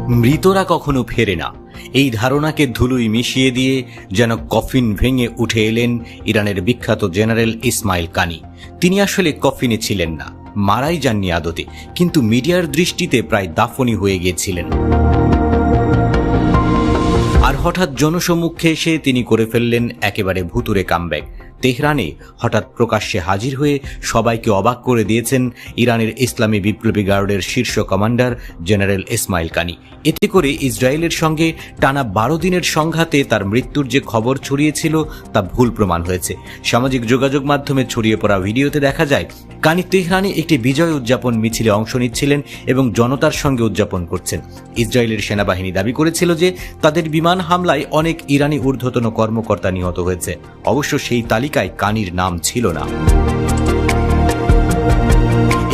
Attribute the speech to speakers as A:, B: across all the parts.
A: মৃতরা কখনো ফেরে না, এই ধারণাকে ধুলোয় মিশিয়ে দিয়ে যেন কফিন ভেঙে উঠে এলেন ইরানের বিখ্যাত জেনারেল ইসমাইল কানি। তিনি আসলে কফিনে ছিলেন না, মারাই যাননি আদতে, কিন্তু মিডিয়ার দৃষ্টিতে প্রায় দাফনই হয়ে গিয়েছিলেন। আর হঠাৎ জনসম্মুখে এসে তিনি করে ফেললেন একেবারে ভুতুরে কামব্যাক। তেহরানে হঠাৎ প্রকাশ্যে হাজির হয়ে সবাইকে অবাক করে দিয়েছেন ইরানের ইসলামী বিপ্লবী গার্ডের শীর্ষ কমান্ডার জেনারেল ইসমাইল কানি। এতে করে ইসরায়েলের সঙ্গে টানা 12 দিনের সংঘাতে তার মৃত্যুর যে খবর ছড়িয়েছিল তা ভুল প্রমাণ হয়েছে। সামাজিক যোগাযোগ মাধ্যমে ছড়িয়ে পড়া ভিডিওতে দেখা যায় কানি তেহরানে একটি বিজয় উদযাপন মিছিলে অংশ নিচ্ছিলেন এবং জনতার সঙ্গে উদযাপন করছেন। ইসরায়েলের সেনাবাহিনী দাবি করেছিল যে তাদের বিমান হামলায় অনেক ইরানি ঊর্ধ্বতন কর্মকর্তা নিহত হয়েছে। অবশ্য সেই তালিকায় কানির নাম ছিল না।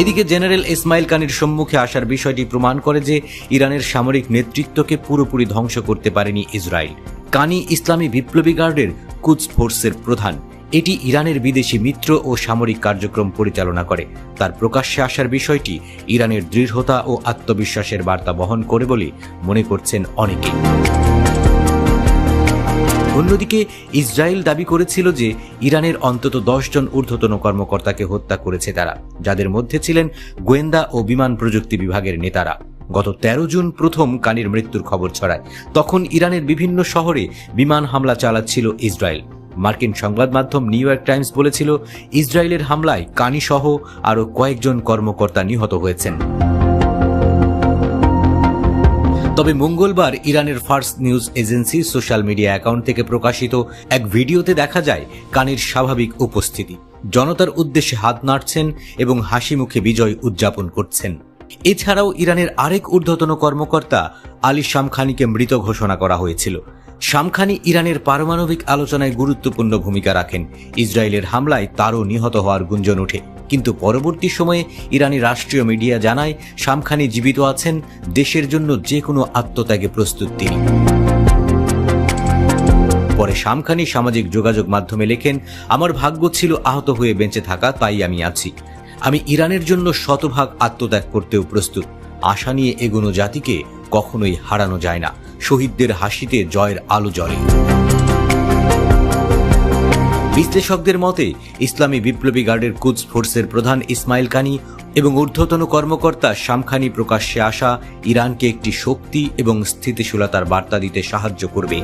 A: এদিকে জেনারেল ইসমাইল কানির সম্মুখে আসার বিষয়টি প্রমাণ করে যে ইরানের সামরিক নেতৃত্বকে পুরোপুরি ধ্বংস করতে পারেনি ইসরায়েল। কানি ইসলামী বিপ্লবী গার্ডের কুদস ফোর্সের প্রধান। এটি ইরানের বিদেশি মিত্র ও সামরিক কার্যক্রম পরিচালনা করে। তার প্রকাশ্যে আসার বিষয়টি ইরানের দৃঢ়তা ও আত্মবিশ্বাসের বার্তা বহন করে বলে মনে করছেন অনেকেই। অন্যদিকে ইসরায়েল দাবি করেছিল যে ইরানের অন্তত 10 জন ঊর্ধ্বতন কর্মকর্তাকে হত্যা করেছে তারা, যাদের মধ্যে ছিলেন গোয়েন্দা ও বিমান প্রযুক্তি বিভাগের নেতারা। গত 13 জুন প্রথম কানির মৃত্যুর খবর ছড়ায়। তখন ইরানের বিভিন্ন শহরে বিমান হামলা চালাচ্ছিল ইসরায়েল। মার্কিন সংবাদ মাধ্যম নিউ ইয়র্ক টাইমস বলেছিল ইসরায়েলের হামলায় কানি সহ আরও কয়েকজন কর্মকর্তা নিহত হয়েছেন। তবে মঙ্গলবার ইরানের Fars news agency social media account থেকে প্রকাশিত এক ভিডিওতে দেখা যায় কানির স্বাভাবিক উপস্থিতি। জনতার উদ্দেশ্যে হাত নাড়ছেন এবং হাসি মুখে বিজয় উদযাপন করছেন। এছাড়াও ইরানের আরেক ঊর্ধ্বতন কর্মকর্তা আলী শামখানিকে মৃত ঘোষণা করা হয়েছিল। শামখানি ইরানের পারমাণবিক আলোচনায় গুরুত্বপূর্ণ ভূমিকা রাখেন। ইসরায়েলের হামলায় তারও নিহত হওয়ার গুঞ্জন ওঠে, কিন্তু পরবর্তী সময়ে ইরানি রাষ্ট্রীয় মিডিয়া জানায় শামখানি জীবিত আছেন, দেশের জন্য যে কোনো আত্মত্যাগে প্রস্তুত তিনি। পরে শামখানি সামাজিক যোগাযোগ মাধ্যমে লেখেন, আমার ভাগ্য ছিল আহত হয়ে বেঁচে থাকা, তাই আমি আছি। আমি ইরানের জন্য শতভাগ আত্মত্যাগ করতেও প্রস্তুত। আশা নিয়ে এগোনো জাতিকে কখনোই হারানো যায় না। শহীদদের হাসিতে জয়ের আলো জ্বলে। বিশ্লেষকদের মতে ইসলামী বিপ্লবী গার্ডের কুদস ফোর্সের প্রধান ইসমাইল কানি এবং ঊর্ধ্বতন কর্মকর্তা শামখানি প্রকাশ্যে আসা ইরানকে একটি শক্তি এবং স্থিতিশীলতার বার্তা দিতে সাহায্য করবে।